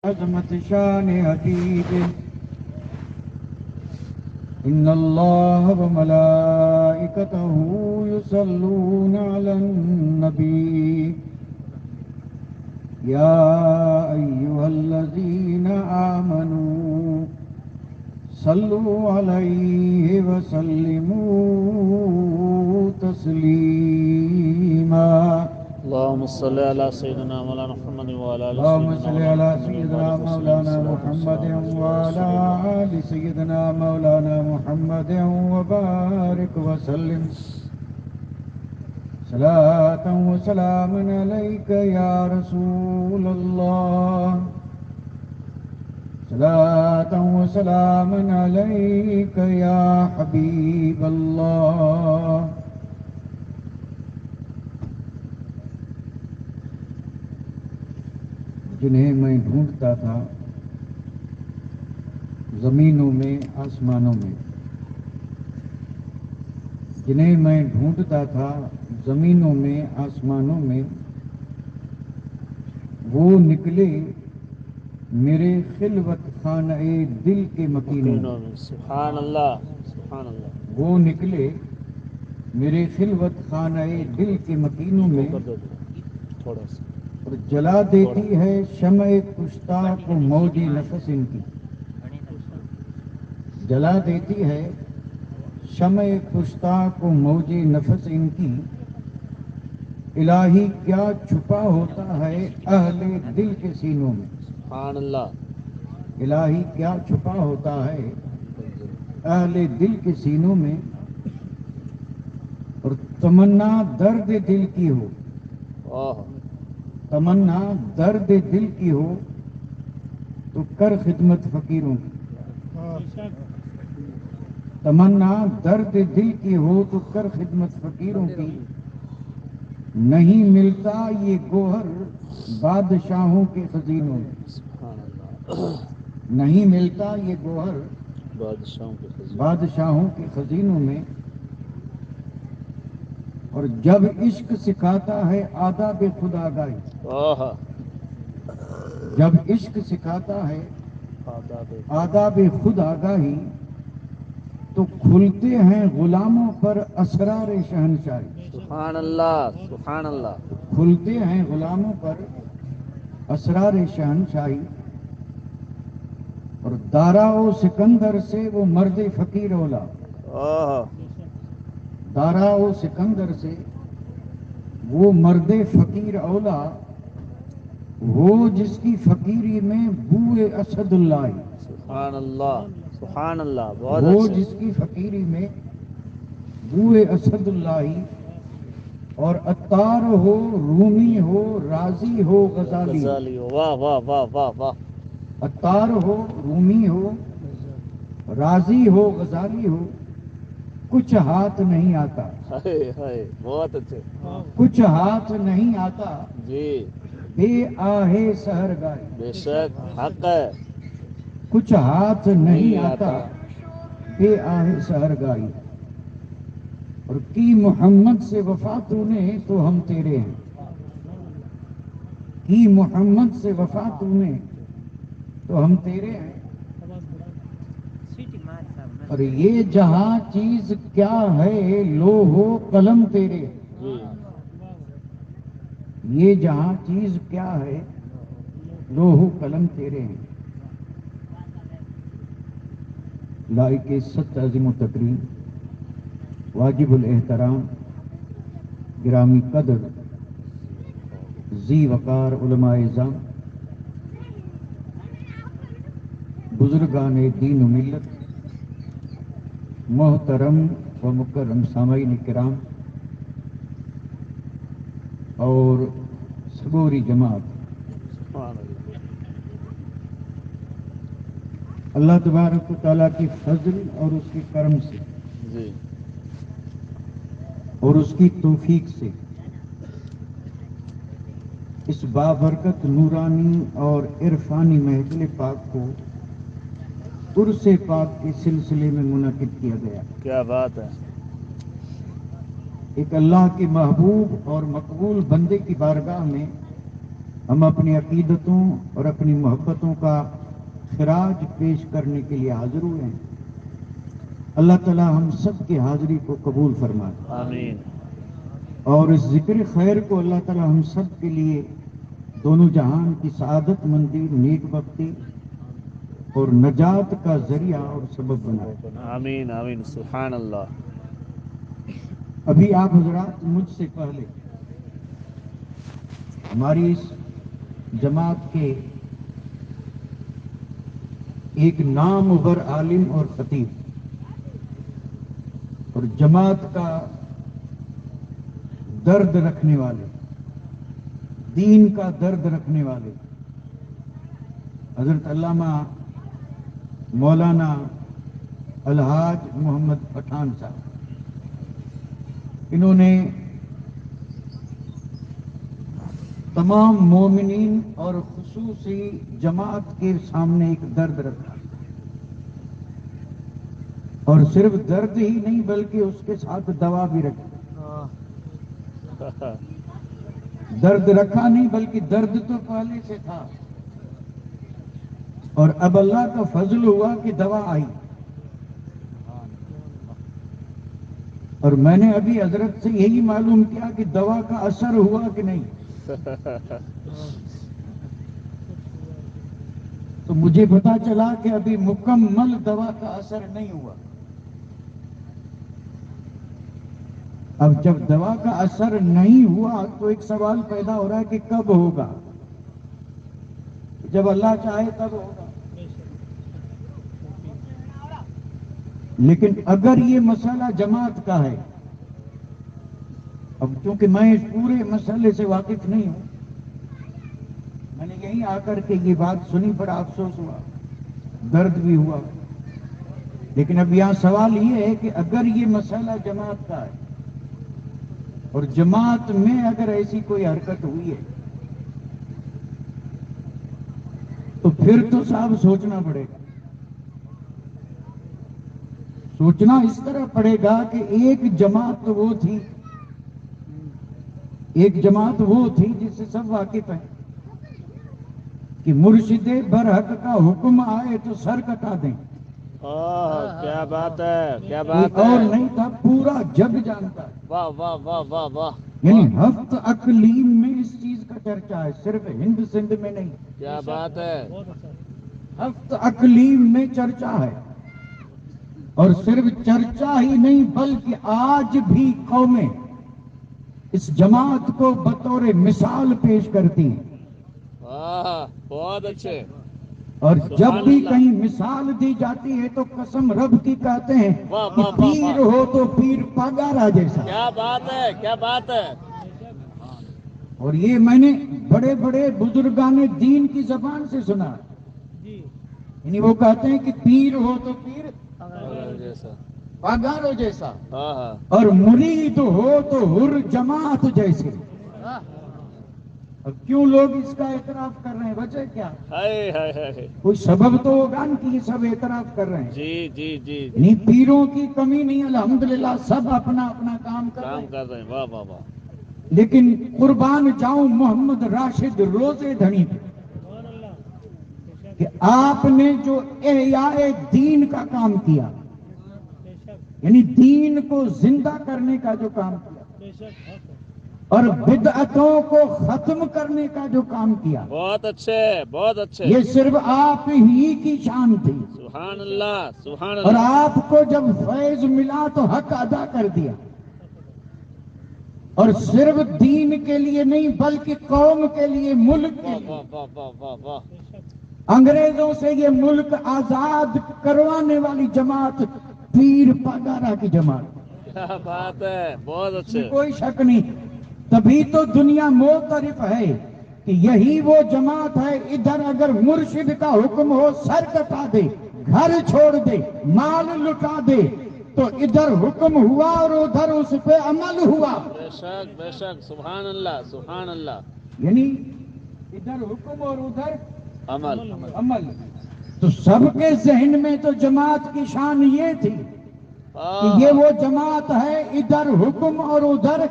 عظمت شان حبیب ان اللہ وملائکتہ یصلون علی النبی یا ایھا الذین آمنوا صلوا علیہ وسلموا تسلیما اللهم صل على سيدنا مولانا محمد وعلى آل اللهم صل سيدنا على سيدنا مولانا محمد وعلى آل سيدنا مولانا محمد وبارك وسلم صلاة وسلام عليك يا رسول الله صلاة وسلام عليك يا حبيب الله جنہیں میں ڈھونڈتا تھا زمینوں میں آسمانوں میں، جنہیں میں ڈھونڈتا تھا زمینوں میں آسمانوں میں، وہ نکلے میرے خلوت خانہ دل کے مکینوں میں۔ سبحان اللہ سبحان اللہ۔ وہ نکلے میرے خلوت خانہ دل کے مکینوں میں تھوڑا سا اور جلا دیتی ہے شمع کشتہ کو موج نفس ان کی، جلا دیتی ہے شمع کشتہ کو موج نفس ان کی۔ الہی کیا چھپا ہوتا ہے اہل دل کے سینوں میں، سبحان اللہ۔ الہی کیا چھپا ہوتا ہے اہل دل کے سینوں میں، اور تمنا درد دل کی ہو، تمنا درد دل کی ہو تو کر خدمت فقیروں کی، تمنا درد دل کی ہو تو کر خدمت فقیروں کی۔ نہیں ملتا یہ گوہر بادشاہوں کے خزینوں میں، نہیں ملتا یہ گوہر بادشاہوں کے خزینوں میں۔ اور جب عشق سکھاتا ہے آداب خودآگاہی، جب عشق سکھاتا ہے آداب خود آگاہی تو کھلتے ہیں غلاموں پر اسرار شہنشاہی، سبحان اللہ سبحان اللہ۔ کھلتے ہیں غلاموں پر اسرار شہنشاہی۔ اور دارا و سکندر سے وہ مرد فقیر اولا، دارا و سکندر سے وہ مرد فقیر اولا، وہ جس کی فقیری میں بوئے اسد اللہ، سبحان اللہ سبحان اللہ۔ وہ جس کی فقیری میں بوئے اسد اللہ، اور عطار ہو رومی ہو راضی ہو غزالی، واہ واہ واہ واہ واہ۔ عطار ہو رومی ہو راضی ہو غزالی ہو، کچھ ہاتھ نہیں آتا، بہت اچھے، کچھ ہاتھ نہیں آتا جی بے آہے سحر گائی، بے شک حق ہے۔ کچھ ہاتھ نہیں آتا بے آہے سحر گائی۔ اور کی محمد سے وفا تو نے تو ہم تیرے ہیں، کی محمد سے وفا تو نے تو ہم تیرے ہیں۔ اور یہ جہاں چیز کیا ہے لوح و قلم تیرے، یہ جہاں چیز کیا ہے لوح و قلم تیرے ہیں۔ لائق ست عظیم و تکریم، واجب الاحترام، گرامی قدر، ذی وقار علماء اعظام، بزرگان دین و ملت، محترم و مکرم سامعین کرام اور صبوری جماعت، اللہ تبارک و تعالیٰ کی فضل اور اس کے کرم سے اور اس کی توفیق سے اس بابرکت نورانی اور عرفانی محفل پاک کو عرس پاک کے سلسلے میں منعقد کیا گیا۔ کیا بات ہے۔ ایک اللہ کے محبوب اور مقبول بندے کی بارگاہ میں ہم اپنی عقیدتوں اور اپنی محبتوں کا خراج پیش کرنے کے لیے حاضر ہوئے ہیں. اللہ تعالی ہم سب کی حاضری کو قبول فرمائے آمین. اور اس ذکر خیر کو اللہ تعالی ہم سب کے لیے دونوں جہان کی سعادت مندی، نیک بختی اور نجات کا ذریعہ اور سبب بنائے. آمین آمین. سبحان اللہ. ابھی آپ حضرات مجھ سے پہلے ہماری اس جماعت کے ایک نامور عالم اور خطیب اور جماعت کا درد رکھنے والے، دین کا درد رکھنے والے حضرت علامہ مولانا الحاج محمد پٹھان صاحب، انہوں نے تمام مومنین اور خصوصی جماعت کے سامنے ایک درد رکھا، اور صرف درد ہی نہیں بلکہ اس کے ساتھ دوا بھی رکھی. درد رکھا نہیں بلکہ درد تو پہلے سے تھا، اور اب اللہ کا فضل ہوا کہ دوا آئی. اور میں نے ابھی حضرت سے یہی معلوم کیا کہ دوا کا اثر ہوا کہ نہیں. تو مجھے پتا چلا کہ ابھی مکمل دوا کا اثر نہیں ہوا. اب جب دوا کا اثر نہیں ہوا تو ایک سوال پیدا ہو رہا ہے کہ کب ہوگا. جب اللہ چاہے تب ہوگا. لیکن اگر یہ مسئلہ جماعت کا ہے، اب چونکہ میں اس پورے مسئلے سے واقف نہیں ہوں، میں نے یہیں آ کر کے یہ بات سنی، بڑا افسوس ہوا، درد بھی ہوا. لیکن اب یہاں سوال یہ ہے کہ اگر یہ مسئلہ جماعت کا ہے اور جماعت میں اگر ایسی کوئی حرکت ہوئی ہے تو پھر تو صاحب سوچنا پڑے گا. سوچنا اس طرح پڑے گا کہ ایک جماعت وہ تھی، ایک جماعت وہ تھی جس سے سب واقف ہیں کہ مرشد برحق کا حکم آئے تو سر کٹا دیں. کیا بات ہے، کیا کوئی بات اور ہے. نہیں تھا، پورا جگ جانتا ہے. واہ واہ واہ واہ واہ. یعنی ہفت اقلیم میں اس چیز کا چرچا ہے، صرف ہند سندھ میں نہیں. کیا بات ہے. ہفت اقلیم میں چرچا ہے، اور صرف چرچا ہی نہیں بلکہ آج بھی قومیں اس جماعت کو بطور مثال پیش کرتی ہیں. بہت اچھے. اور جب بھی کہیں مثال دی جاتی ہے تو قسم رب کی کہتے ہیں کہ پیر ہو تو پیر پاگارا جیسا. کیا بات ہے، کیا بات ہے. اور یہ میں نے بڑے بڑے بزرگان دین کی زبان سے سنا. یعنی وہ کہتے ہیں کہ پیر ہو تو پیر پاگارو جیسا، اور مرید ہو تو ہر جماعت جیسے. اب کیوں لوگ اس کا اعتراف کر رہے ہیں؟ وجہ کیا؟ کوئی سبب تو ہوگا کہ یہ سب اعتراف کر رہے ہیں. جی جی جی. نہیں، پیروں کی کمی نہیں، الحمدللہ سب اپنا اپنا کام کر رہے ہیں. واہ واہ واہ. لیکن قربان جاؤں محمد راشد روزے دھنی پہ کہ آپ نے جو احیاء دین کا کام کیا، یعنی دین کو زندہ کرنے کا جو کام کیا اور بدعتوں کو ختم کرنے کا جو کام کیا، بہت اچھے، بہت اچھے. یہ صرف آپ ہی کی شان تھی. سبحان اللہ، سبحان اور اللہ. آپ کو جب فیض ملا تو حق ادا کر دیا، اور صرف دین کے لیے نہیں بلکہ قوم کے لیے، ملک کے لیے. واہ واہ واہ واہ. انگریزوں سے یہ ملک آزاد کروانے والی جماعت پیر پاگارا کی جماعت. کیا بات ہے، بہت اس میں اچھے. کوئی شک نہیں. تبھی تو دنیا معترف ہے کہ یہی وہ جماعت ہے. ادھر اگر مرشد کا حکم ہو سر کٹا دے، گھر چھوڑ دے، مال لٹا دے، تو ادھر حکم ہوا اور ادھر اس پہ عمل ہوا. بے شک بے شک. سبحان اللہ، سبحان اللہ. یعنی ادھر حکم اور ادھر عمل. عمل. تو سب کے ذہن میں تو جماعت کی شان یہ تھی کہ یہ وہ جماعت ہے ادھر حکم اور ادھر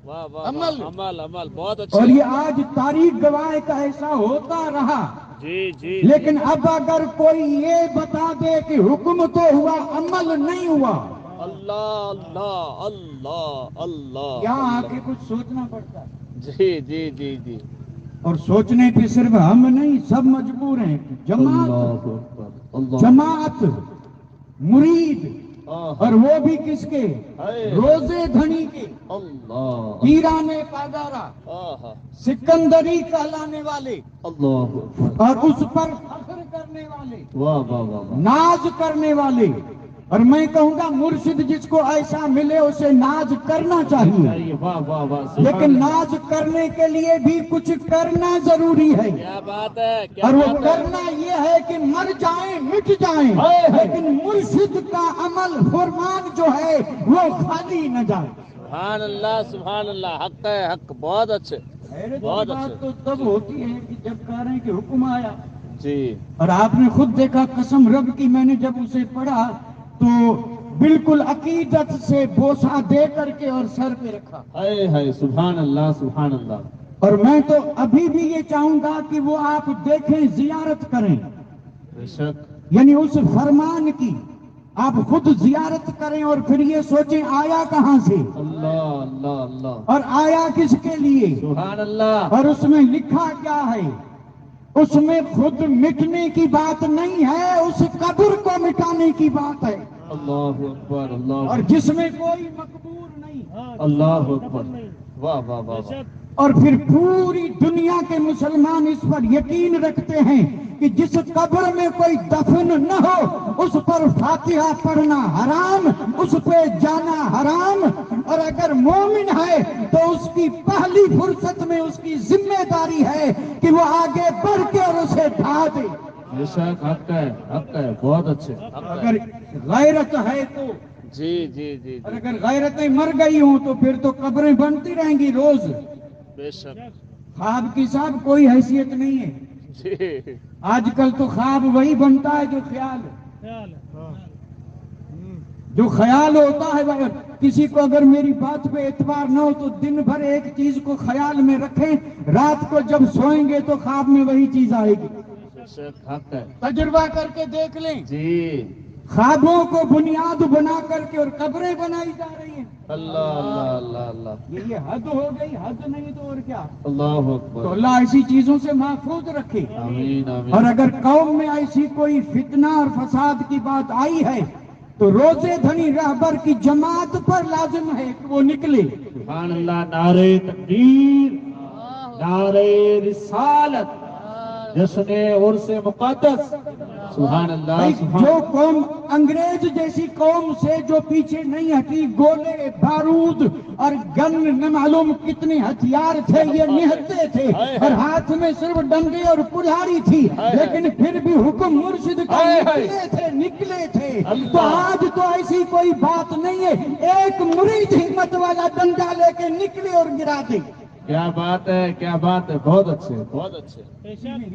واہ واہ عمل۔ عمل عمل بہت اور اچھے. یہ آج تاریخ گواہ کا ایسا ہوتا رہا. جی جی لیکن اب اگر کوئی یہ بتا دے کہ حکم تو ہوا عمل نہیں ہوا، اللہ اللہ اللہ اللہ یہاں آ کے کچھ سوچنا پڑتا ہے. جی جی جی جی. اور سوچنے پہ صرف ہم نہیں، سب مجبور ہیں. جماعت جماعت مرید، اور وہ بھی کس کے؟ روزے دھنی کے، اللہ پیرانے پادارا، سکندری کہلانے والے، اللہ اور اس پر فخر کرنے والے، واہ واہ واہ ناز کرنے والے. اور میں کہوں گا مرشد جس کو ایسا ملے اسے ناز کرنا چاہیے، واہ واہ واہ. لیکن ناز کرنے کے لیے بھی کچھ کرنا ضروری ہے. کیا بات ہے کیا اور وہ بات ہے. کرنا یہ ہے کہ مر جائیں مٹ جائیں، لیکن مرشد کا عمل فرمان جو ہے وہ خالی نہ جائے. سبحان اللہ سبحان اللہ. حق ہے حق. بہت اچھے بہت بات اچھے. تو تب ہوتی ہے کہ جب کہہ رہے ہیں کہ حکم آیا. جی اور آپ نے خود دیکھا قسم رب کی، میں نے جب اسے پڑھا تو بالکل عقیدت سے بوسہ دے کر کے اور سر پہ رکھا. ہائے ہائے سبحان اللہ سبحان اللہ. اور میں تو ابھی بھی یہ چاہوں گا کہ وہ آپ دیکھیں، زیارت کریں، بے شک. یعنی اس فرمان کی آپ خود زیارت کریں اور پھر یہ سوچیں آیا کہاں سے اللہ اللہ اللہ. اور آیا کس کے لیے سبحان اللہ. اور اس میں لکھا کیا ہے. اس میں خود مٹنے کی بات نہیں ہے، اس قبر کو مٹانے کی بات ہے. اللہ اکبر اللہ اور جس میں کوئی مقبور نہیں. اللہ اکبر. واہ واہ واہ واہ. اور پھر پوری دنیا کے مسلمان اس پر یقین رکھتے ہیں کہ جس قبر میں کوئی دفن نہ ہو اس پر فاتحہ پڑھنا حرام، اس پہ جانا حرام. اور اگر مومن ہے تو اس کی پہلی فرصت میں اس کی ذمہ داری ہے کہ وہ آگے بڑھ کے اور اسے ڈھا دے. بے شک حق ہے حق ہے. بہت اچھے. اگر غیرت ہے تو، جی جی جی اور جی. اگر غیرتیں مر گئی ہوں تو پھر تو قبریں بنتی رہیں گی روز. بے شک. خواب کی صاحب کوئی حیثیت نہیں ہے. جی آج کل تو خواب وہی بنتا ہے جو خیال ہے. جو خیال ہوتا ہے وہ کسی کو اگر میری بات پہ اعتبار نہ ہو تو دن بھر ایک چیز کو خیال میں رکھیں، رات کو جب سوئیں گے تو خواب میں وہی چیز آئے گی. بے شک حق ہے. تجربہ کر کے دیکھ لیں. جی خوابوں کو بنیاد بنا کر کے اور قبریں بنائی جا رہی ہیں. اللہ اللہ اللہ اللہ. یہ حد ہو گئی، حد نہیں تو اور کیا. اللہ تو اکبر. اللہ ایسی چیزوں سے محفوظ رکھے. آمین آمین. اور اگر قوم میں ایسی کوئی فتنہ اور فساد کی بات آئی ہے تو روزے دھنی رہبر کی جماعت پر لازم ہے کہ وہ نکلے. سبحان اللہ. نعرہ تکبیر، نعرہ رسالت، جشن عرس مقدس. سبحان اللہ بھائی سبحان. جو قوم انگریز جیسی قوم سے جو پیچھے نہیں ہٹی، گولے بارود اور گن نہ معلوم کتنے ہتھیار تھے یہ نہتے تھے اور ہاتھ میں صرف ڈنڈے اور کلہاڑی تھی، لیکن پھر بھی حکم مرشد کا نکلے تھے. تو آج تو ایسی کوئی بات نہیں ہے، ایک مرید ہمت والا ڈنڈا لے کے نکلے اور گرا دے. کیا بات ہے کیا بات ہے. بہت اچھے بہت اچھے.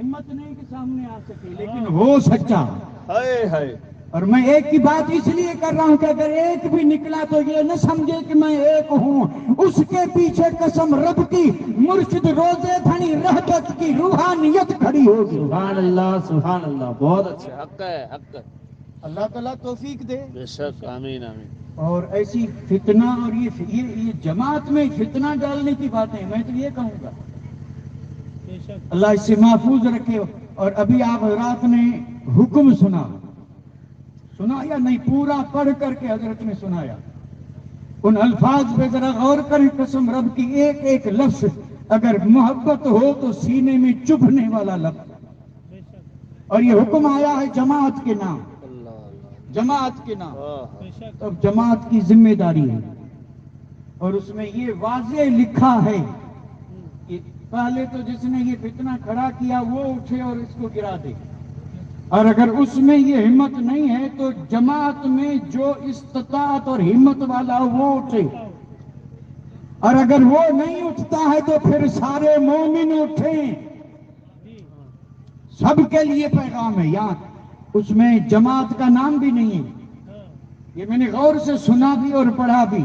ہمت نہیں کہ سامنے آ سکے، لیکن ہو سچا. ہائے ہائے. اور میں ایک کی بات اس لیے کر رہا ہوں کہ اگر ایک بھی نکلا تو یہ نہ سمجھے کہ میں ایک ہوں، اس کے پیچھے قسم رب کی مرشد روزے دھنی رہبت کی روحانیت کھڑی ہوگی. سبحان اللہ سبحان اللہ. بہت اچھے. حق ہے حق ہے. اللہ تعالیٰ توفیق دے. بے شک. آمین آمین. اور ایسی فتنہ اور یہ جماعت میں فتنہ ڈالنے کی باتیں میں تو یہ کہوں گا اللہ اس سے محفوظ رکھے. اور ابھی آپ حضرات نے حکم سنایا نہیں، پورا پڑھ کر کے حضرت نے سنایا. ان الفاظ پہ ذرا غور کریں. قسم رب کی ایک ایک لفظ اگر محبت ہو تو سینے میں چبھنے والا لفظ. اور یہ حکم آیا ہے جماعت کے نام، جماعت کے نام. اب جماعت کی ذمہ داری ہے اور اس میں یہ واضح لکھا ہے کہ پہلے تو جس نے یہ فتنہ کھڑا کیا وہ اٹھے اور اس کو گرا دے. اور اگر اس میں یہ ہمت نہیں ہے تو جماعت میں جو استطاعت اور ہمت والا وہ اٹھے. اور اگر وہ نہیں اٹھتا ہے تو پھر سارے مومن اٹھیں. سب کے لیے پیغام ہے. یہاں اس میں جماعت کا نام بھی نہیں ہے. یہ میں نے غور سے سنا بھی اور پڑھا بھی.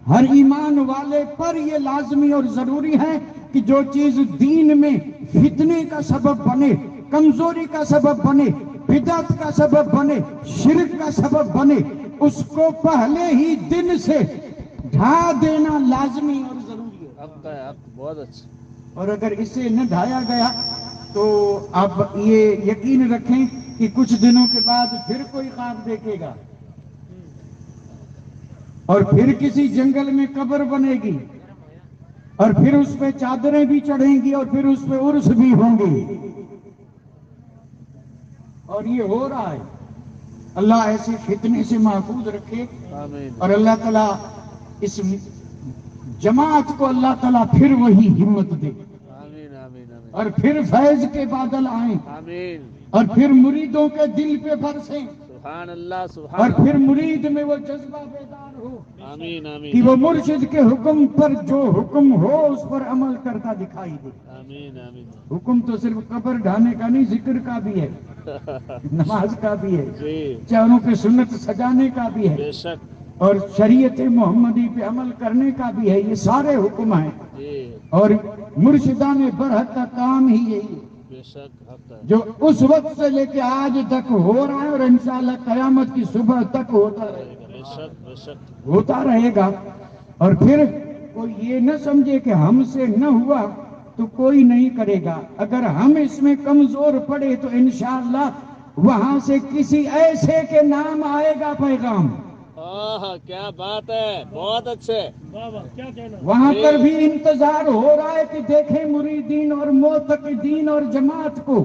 ہر ایمان والے پر یہ لازمی اور ضروری ہے کہ جو چیز دین میں فتنے کا سبب بنے، کمزوری کا سبب بنے، بدعت کا سبب بنے، شرک کا سبب بنے، اس کو پہلے ہی دن سے ڈھا دینا لازمی اور ضروری ہے۔ حق ہے، حق بہت اچھا۔ اور اگر اسے نہ ڈھایا گیا تو اب یہ یقین رکھیں کہ کچھ دنوں کے بعد پھر کوئی خواب دیکھے گا، اور پھر کسی جنگل میں قبر بنے گی، اور پھر اس پہ چادریں بھی چڑھیں گی، اور پھر اس پہ عرس بھی ہوں گے، اور یہ ہو رہا ہے۔ اللہ ایسے فتنے سے محفوظ رکھے، آمین اور اللہ تعالیٰ اس جماعت کو اللہ تعالیٰ پھر وہی ہمت دے، آمین آمین آمین اور پھر فیض کے بادل آئیں، آمین۔ اور پھر مریدوں کے دل پہ برسیں، سبحان اللہ اور سبحان پھر اللہ۔ مرید میں وہ جذبہ بیدار ہو آمین کہ آمین وہ مرشد کے حکم پر جو حکم ہو اس پر عمل کرتا دکھائی دے۔ آمین آمین۔ حکم تو صرف قبر ڈھانے کا نہیں، ذکر کا بھی ہے، نماز کا بھی ہے، جی چاروں کے سنت سجانے کا بھی ہے، بے شک اور شریعت محمدی پہ عمل کرنے کا بھی ہے۔ یہ سارے حکم ہیں، جی اور مرشدان برحق کا کام ہی یہی ہے بے شک حق ہے۔ جو اس وقت سے لے کے آج تک ہو رہا ہے، اور انشاءاللہ قیامت کی صبح تک ہوتا رہے گا، بے شک بے شک۔ ہوتا رہے گا۔ اور پھر کوئی یہ نہ سمجھے کہ ہم سے نہ ہوا تو کوئی نہیں کرے گا۔ اگر ہم اس میں کمزور پڑے تو انشاءاللہ وہاں سے کسی ایسے کے نام آئے گا پیغام، کیا بات ہے، بہت اچھے۔ وہاں پر بھی انتظار ہو رہا ہے کہ دیکھیں مریدین اور معتقدین اور جماعت کو۔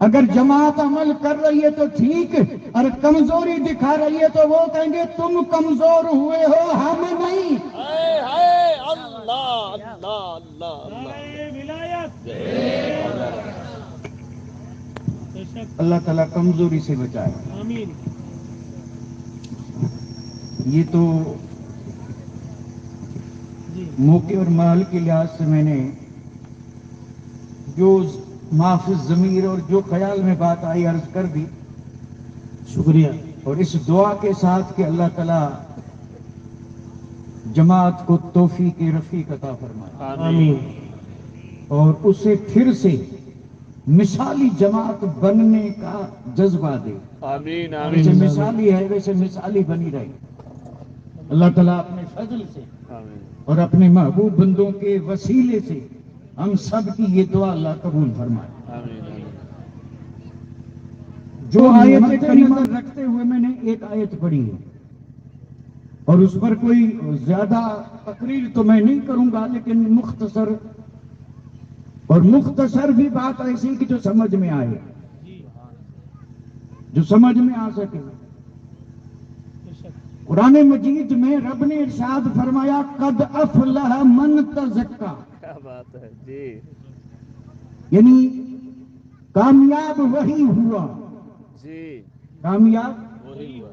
اگر جماعت عمل کر رہی ہے تو ٹھیک، اور کمزوری دکھا رہی ہے تو وہ کہیں گے تم کمزور ہوئے ہو، ہم نہیں۔ ہائے ہائے، اللہ اللہ اللہ اللہ تعالیٰ کمزوری سے بچائے۔ آمین۔ یہ تو جی موقع اور محل کے لحاظ سے میں نے جو محفوظ ضمیر اور جو خیال میں بات آئی عرض کر دی، شکریہ۔ اور اس دعا کے ساتھ کہ اللہ تعالیٰ جماعت کو توفیق رفیق عطا فرمائے، آمین اور اسے پھر سے مثالی جماعت بننے کا جذبہ دے۔ آمین ویسے آمین مثالی ہے، ویسے مثالی بنی رہے۔ اللہ تعالیٰ اپنے فضل سے آمین اور اپنے محبوب بندوں کے وسیلے سے ہم سب کی یہ دعا اللہ قبول فرمائے۔ آمین آمین۔ جو آیت کریمہ رکھتے ہوئے میں نے ایک آیت پڑھی ہے، اور اس پر کوئی زیادہ تقریر تو میں نہیں کروں گا، لیکن مختصر بھی بات ایسی کہ جو سمجھ میں آئے، جو سمجھ میں آ سکے۔ قرآن مجید میں رب نے ارشاد فرمایا قد افلح من تزکا، کیا بات ہے جی، یعنی کامیاب وہی ہوا، جی کامیاب وہی ہوا۔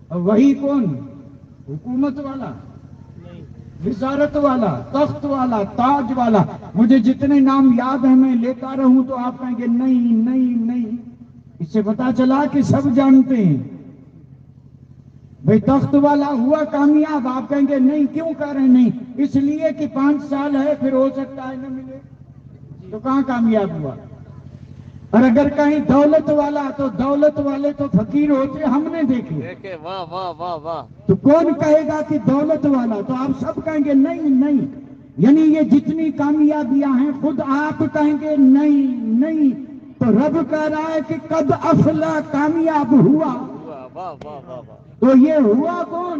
اور وہی کون؟ حکومت والا، وزارت والا، تخت والا، تاج والا۔ مجھے جتنے نام یاد ہیں میں لیتا رہوں تو آپ کہیں گے نہیں نہیں نہیں، اس سے پتا چلا کہ سب جانتے ہیں۔ بھئی تخت والا ہوا کامیاب، آپ کہیں گے نہیں، کیوں کہہ رہے ہیں نہیں؟ اس لیے کہ 5 سال ہے، پھر ہو سکتا ہے نہ ملے، تو کہاں کامیاب ہوا؟ اور اگر کہیں دولت والا، تو دولت والے تو فقیر ہوتے ہم نے دیکھے، دیکھیں، واہ واہ واہ واہ۔ تو کون کہے گا کہ دولت والا؟ تو آپ سب کہیں گے نہیں نہیں، یعنی یہ جتنی کامیابیاں ہیں خود آپ کہیں گے نہیں نہیں، تو رب کہہ رہا ہے کہ قد افلا، کامیاب ہوا۔ واہ واہ واہ واہ واہ۔ تو یہ ہوا کون؟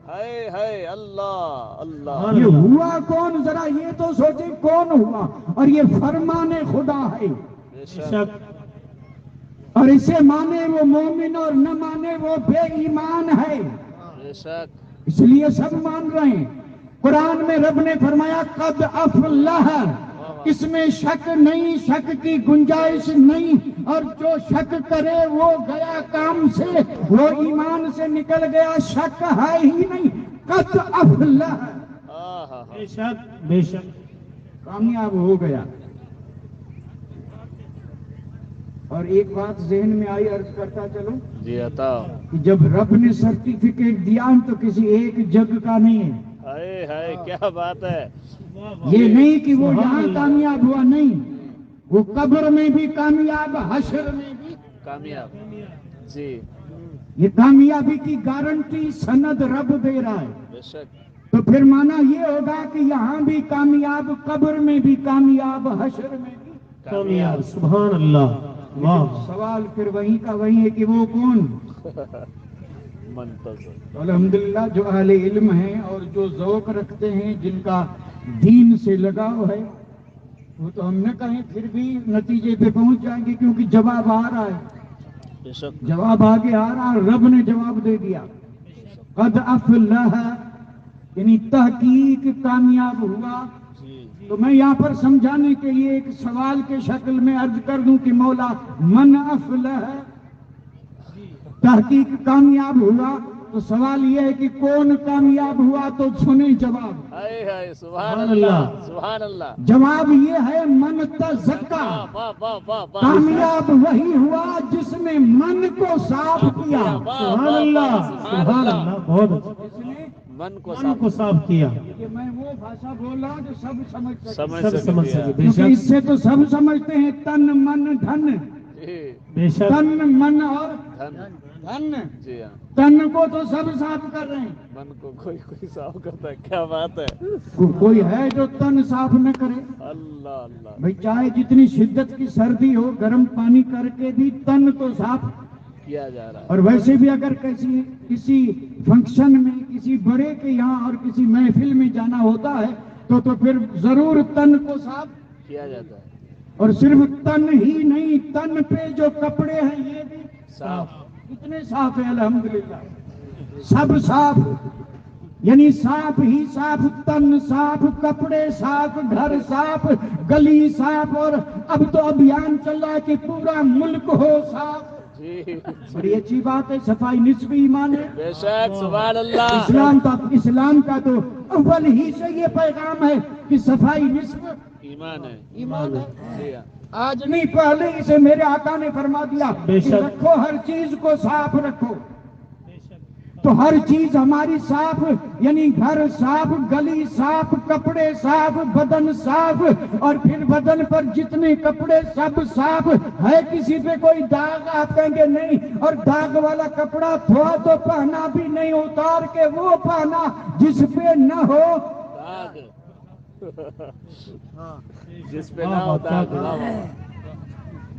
ہائے ہائے، اللہ اللہ۔ یہ ہوا کون؟ ذرا یہ تو سوچیں کون ہوا؟ اور یہ فرمان خدا ہے، بے شک اور اسے مانے وہ مومن اور نہ مانے وہ بے ایمان ہے، بے شک۔ اس لیے سب مان رہے ہیں۔ قرآن میں رب نے فرمایا قد افلح، اس میں شک نہیں، شک کی گنجائش نہیں، اور جو شک کرے وہ گیا کام سے، وہ ایمان سے نکل گیا، شک ہے ہی نہیں۔ قد افلح، بے شک بے شک۔ کامیاب ہو گیا۔ اور ایک بات ذہن میں آئی، عرض کرتا چلوں جی عطا۔ کہ جب رب نے سرٹیفکیٹ دیا تو کسی ایک جگ کا نہیں ہے، ہائے ہائے کیا بات ہے. یہ نہیں کہ وہ یہاں کامیاب ہوا، نہیں، وہ قبر میں بھی کامیاب، حشر میں بھی کامیاب. جی یہ کامیابی کی گارنٹی سند رب دے رہا ہے. بے شک. تو پھر مانا یہ ہوگا کہ یہاں بھی کامیاب، قبر میں بھی کامیاب، حشر میں بھی کامیاب. سبحان اللہ. واہ. سوال پھر وہیں کا وہیں ہے کہ وہ کون؟ منتظر. الحمدللہ جو اہل علم ہیں اور جو ذوق رکھتے ہیں، جن کا دین سے لگاؤ ہے، وہ تو ہم نہ کہیں پھر بھی نتیجے پہ پہنچ جائیں گے، کیونکہ جواب آ رہا ہے. بے شک. جواب آگے آ رہا ہے، رب نے جواب دے دیا. قد افلح، یعنی تحقیق کامیاب ہوا. جی تو میں یہاں پر سمجھانے کے لیے ایک سوال کے شکل میں عرض کر دوں کہ مولا من افلح، تحقیق کامیاب ہوا. تو سوال یہ ہے کہ کون کامیاب ہوا؟ تو سنیں جواب. ہائے ہائے سبحان اللہ. سبحان اللہ. جواب یہ ہے من تزکا. واہ واہ واہ واہ. کامیاب وہی ہوا جس نے من کو صاف کیا. سبحان اللہ. سبحان اللہ. بہت اچھا. جس نے من کو من کو صاف کیا. کہ میں وہ بھاشا بول رہا ہوں جو سب سمجھ سکتے، سمجھ سب سمجھ سکے. بے کیونکہ اس شک. سے تو سب سمجھتے ہیں تن من دھن. جی بے شک. تن من اور دھن. دھن، جی ہاں. تن کو تو سب صاف کر رہے ہیں. من کو کوئی کوئی صاف کرتا ہے. کیا بات ہے. کوئی ہے جو تن صاف نہ کرے؟ اللہ اللہ. بھئی چاہے جتنی شدت کی سردی ہو، گرم پانی کر کے بھی تن تو صاف. کیا جا رہا ہے. اور ویسے بھی اگر کسی فنکشن میں، کسی بڑے کے یہاں اور کسی محفل میں جانا ہوتا ہے تو پھر ضرور تن کو صاف. کیا جاتا ہے. اور صرف تن ہی نہیں، تن پہ جو کپڑے ہیں یہ بھی صاف. کتنے صاف ہیں الحمدللہ. سب صاف، یعنی صاف ہی صاف، تن صاف، کپڑے صاف، گھر صاف، گلی صاف، اور اب تو ابھیان چل رہا ہے کہ پورا ملک ہو صاف. جی بڑی اچھی بات ہے. صفائی نصف ایمان ہے. بے شک. سبحان اللہ. اسلام کا تو اول ہی سے یہ پیغام ہے کہ صفائی نصف ایمان ہے. ایمان ہے. جی ہاں. آج نہیں، پہلے اسے میرے آقا نے فرما دیا بے کہ شک. رکھو، ہر چیز کو صاف رکھو. تو ہر چیز ہماری صاف، یعنی گھر صاف، گلی صاف، کپڑے صاف، بدن صاف، اور پھر بدن پر جتنے کپڑے سب صاف. ہے کسی پہ کوئی داغ؟ آپ کہیں گے نہیں. اور داغ والا کپڑا دھوا تو پہنا بھی نہیں، اتار کے وہ پہنا جس پہ نہ ہو داغ. جس پہ نہ ہو داغ.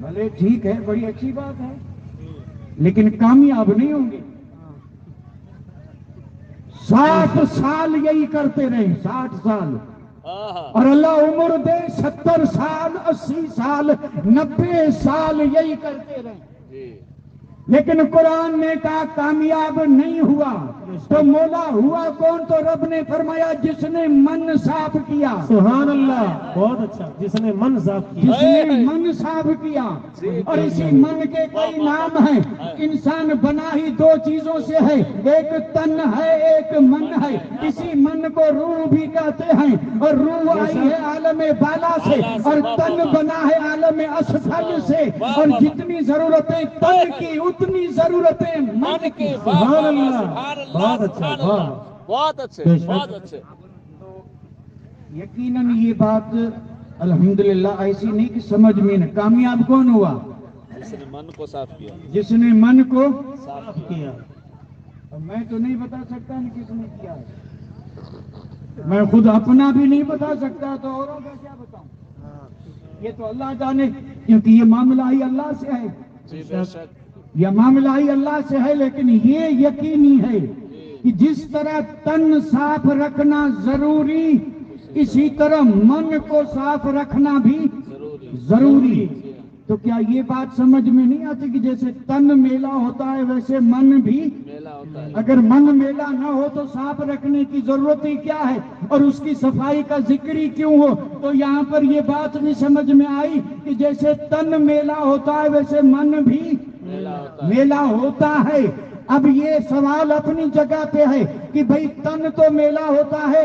بھلے ٹھیک ہے، بڑی اچھی بات ہے، لیکن کامیاب نہیں ہوں گے. 60 سال یہی کرتے رہے، 60 سال، اور اللہ عمر دے 70 سال، 80 سال، 90 سال یہی کرتے رہے. جی لیکن قرآن نے کہا کامیاب نہیں ہوا. تو مولا ہوا کون؟ تو رب نے فرمایا جس نے من صاف کیا. سبحان اللہ. بہت اچھا. جس نے من صاف کیا. جس نے من صاف کیا. اور اسی من کے کئی نام ہیں. انسان بنا ہی دو چیزوں سے ہے، ایک تن ہے، ایک من ہے. اسی من کو روح بھی کہتے ہیں، اور روح آئی ہے عالم بالا سے، اور تن بنا ہے عالم اسفل سے. اور جتنی ضرورتیں تن کی اتنی ضرورتیں من کی. سبحان اللہ. بہت اچھا. واہ. بہت اچھے. بہت اچھے. یقیناً یہ بات الحمدللہ ایسی نہیں کہ سمجھ میں نہ. کامیاب کون ہوا؟ جس نے من کو صاف کیا. جس نے من کو صاف کیا. کیا. اور میں تو نہیں بتا سکتا نا کس نے کیا ہے. میں خود اپنا بھی نہیں بتا سکتا، تو اوروں کا کیا بتاؤں؟ یہ تو اللہ جانے، کیونکہ یہ معاملہ ہی اللہ سے ہے. جی بے شک. یہ معاملہ ہی اللہ سے ہے. لیکن یہ یقینی ہے کہ جس طرح تن صاف رکھنا ضروری، اسی طرح من کو صاف رکھنا بھی ضروری. تو کیا یہ بات سمجھ میں نہیں آتی کہ جیسے تن میلا ہوتا ہے ویسے من بھی میلا ہوتا ہے. اگر من میلا نہ ہو تو صاف رکھنے کی ضرورت ہی کیا ہے، اور اس کی صفائی کا ذکر ہی کیوں ہو؟ تو یہاں پر یہ بات نہیں سمجھ میں آئی کہ جیسے تن میلا ہوتا ہے ویسے من بھی میلا ہوتا ہے. اب یہ سوال اپنی جگہ پہ ہے کہ بھئی تن تو میلا ہوتا ہے،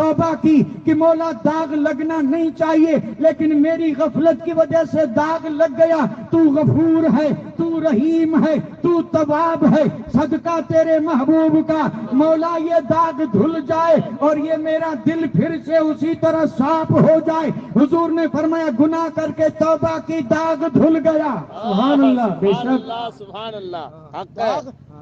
توبہ کی کہ مولا داغ لگنا نہیں چاہیے لیکن میری غفلت کی وجہ سے داغ لگ گیا، تو غفور ہے، تو رحیم ہے، تو تواب ہے، صدقہ تیرے محبوب کا مولا یہ داغ دھل جائے اور یہ میرا دل پھر سے اسی طرح صاف ہو جائے۔ حضور نے فرمایا گناہ کر کے توبہ کی داغ دھل گیا۔ سبحان اللہ، بے سبحان شک اللہ سبحان اللہ، حق ہے،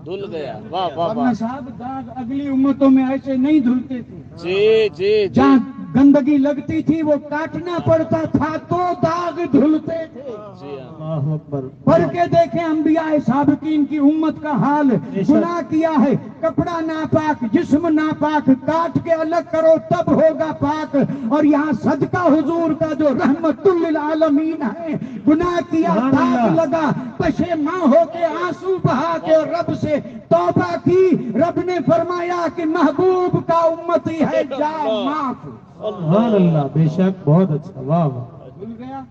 دھل گیا، واہ واہ ورنہ واہ، صاحب داغ اگلی امتوں میں ایسے نہیں دھلتے تھے، جی جی جی، جہاں گندگی لگتی تھی وہ کاٹنا پڑتا تھا تو داغ دھلتے تھے۔ جی ہاں، اللہ اکبر، پڑھ کے دیکھیں انبیاء سابقین کی امت کا حال، گناہ کیا ہے، کپڑا ناپاک، جسم ناپاک، کاٹ کے الگ کرو تب ہوگا پاک، اور یہاں صدقہ حضور کا جو رحمت للعالمین ہے، گناہ کیا سبحان داغ اللہ۔ لگا، پشیمان ہو کے آنسو بہا کے رب سے توبہ کی، رب نے فرمایا کہ محبوب کا امتی ہے جا معاف، سبحان اللہ، بے شک، بہت اچھا، واہ واہ، بھول گیا۔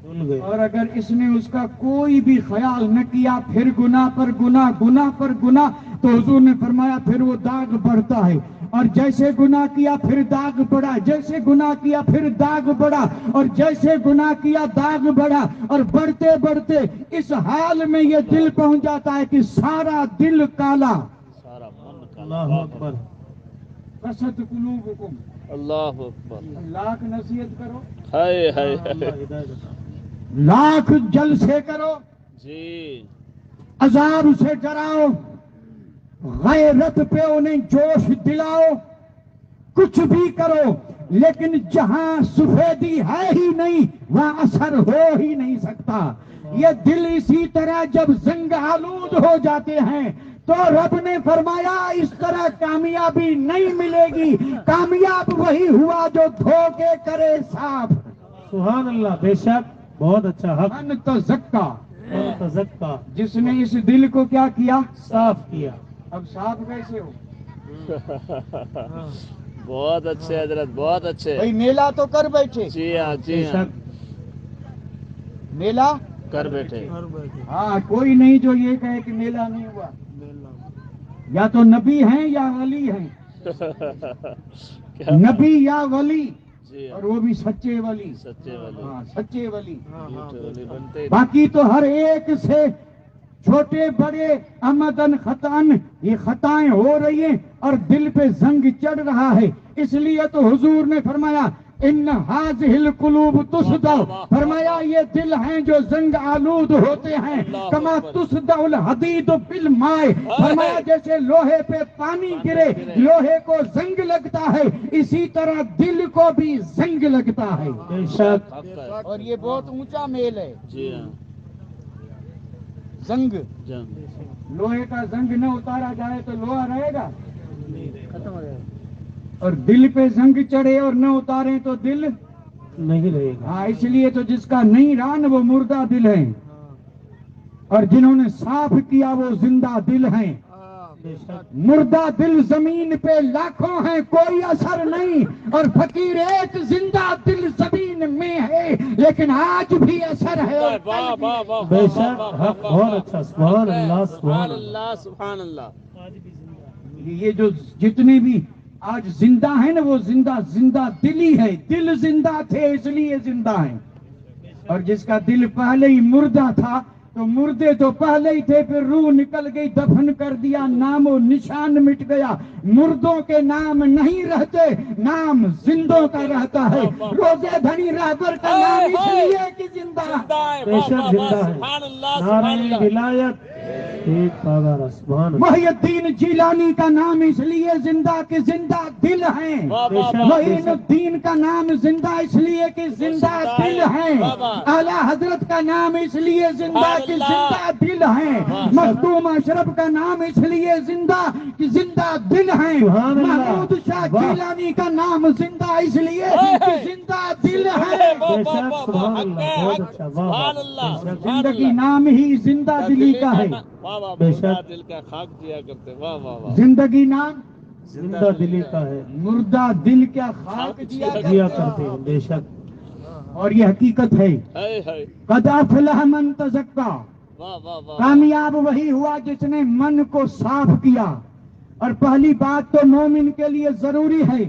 بھول گئے، اور اگر اس نے اس کا کوئی بھی خیال نہ کیا پھر گناہ پر گناہ، گناہ پر گناہ، تو حضور نے فرمایا پھر وہ داغ بڑھتا ہے، اور جیسے گناہ کیا پھر داغ بڑھا، جیسے گناہ کیا پھر داغ بڑھا، اور جیسے گناہ کیا داغ بڑھا، اور بڑھتے بڑھتے اس حال میں یہ دل پہنچ جاتا ہے کہ سارا دل کالا۔ سارا من کا، اللہ اکبر، قسد قلوبکم، اللہ اکبر، لاکھ نصیحت کرو، ہائے ہائے اللہ ہائے، ہدایت عطا۔ لاکھ جلسے کرو، جی عذاب سے ڈراؤ، غیرت پہ انہیں جوش دلاؤ، کچھ بھی کرو، لیکن جہاں سفیدی ہے ہی نہیں وہاں اثر ہو ہی نہیں سکتا۔ یہ دل اسی طرح جب زنگ آلود ہو جاتے ہیں تو رب نے فرمایا اس طرح کامیابی نہیں ملے گی، کامیاب وہی ہوا جو دھوکے کرے صاف۔ سبحان اللہ، بے شک، بہت اچھا، حق، من تزکا، تزکا، جس نے اس دل کو کیا کیا، صاف کیا، اب صاف کیسے ہو؟ بہت اچھے حضرت، بہت اچھے، بھائی میلہ تو کر بیٹھے، جی ہاں بے جی ہاں، شک، میلہ کر بیٹھے، ہاں، کوئی نہیں جو یہ کہے کہ میلہ نہیں ہوا، یا تو نبی ہیں یا ولی ہیں، کیا نبی یا ولی، جی اور ہاں، وہ بھی سچے ولی، سچے والے، ہاں سچے ولی، جھوٹے والے بنتے ہی باقی تو ہر ایک سے چھوٹے بڑے عمدن خطان یہ خطائیں ہو رہی ہیں اور دل پہ زنگ چڑھ رہا ہے، اس لیے تو حضور نے فرمایا ان ہاذہ القلوب تصدع، فرمایا یہ دل ہیں جو زنگ آلود ہوتے ہیں، کما تصدع الحدید بالماء، فرمایا جیسے لوہے پہ پانی گرے لوہے کو زنگ لگتا ہے، اسی طرح دل کو بھی زنگ لگتا ہے، بے شک، حق ہے، اور یہ بہت اونچا میل ہے، جی ہاں، زنگ، جنگ، لوہے کا زنگ نہ اتارا جائے تو لوہا رہے گا، اور دل پہ زنگ چڑھے اور نہ اتاریں تو دل، نہیں رہے گا، ہاں اس لیے تو جس کا نہیں رہا نا وہ مردہ دل ہے، اور جنہوں نے صاف کیا وہ زندہ دل ہیں، بے شک، مردہ دل زمین پہ لاکھوں ہیں کوئی اثر نہیں، اور فقیر ایک زندہ دل زمین میں ہے لیکن آج بھی اثر ہے، اور کل واہ بھی واہ واہ، بے شک، حق، بہت اچھا، سبحان اللہ، سبحان اللہ سبحان اللہ، یہ جو جتنے بھی آج زندہ ہیں نا وہ زندہ دلی ہے، دل زندہ تھے اس لیے زندہ ہیں، اور جس کا دل پہلے ہی مردہ تھا تو مردے تو پہلے ہی تھے، پھر روح نکل گئی دفن کر دیا، نام و نشان مٹ گیا، مردوں کے نام نہیں رہتے، نام زندوں کا رہتا ہے، روزے دھنی رہبر کا نام اس لیے کہ زندہ ہے، بے شک زندہ ہے، سبحان اللہ سبحان نعرہ اللہ، ولایت، ایک پاگارا، سبحان اللہ، محی الدین جیلانی کا نام اس لیے زندہ کہ زندہ دل ہیں، واہ بے واہ شک، واہ، معین الدین کا نام زندہ اس لیے کہ زندہ دل ہیں، اعلیٰ حضرت کا نام اس لیے زندہ کہ زندہ دل ہیں، مخدوم اشرف کا نام اس لیے زندہ کہ زندہ دل ہیں، سبحان اللہ، محمود شاہ واہ، جیلانی کا نام زندہ اس لیے کہ زندہ دل ہیں، بے شک، سبحان اللہ، بہت اچھا، واہ واہ، سبحان اللہ، بے شک، سبحان زندگی اللہ، نام ہی زندہ دلی کا ہے، واہ واہ، بے مردہ شک، دل کا خاک دیا کرتے، واہ واہ واہ، زندگی نام زندہ دلی کا ہے، مردہ دل کیا خاک دیا دیا کرتے کرتے ہیں، بے شک، اور یہ حقیقت ہے، ہائے ہائے، قد افلح من تزکا، واہ واہ واہ، کامیاب وہی ہوا جس نے من کو صاف کیا، اور پہلی بات تو مومن کے لیے ضروری ہے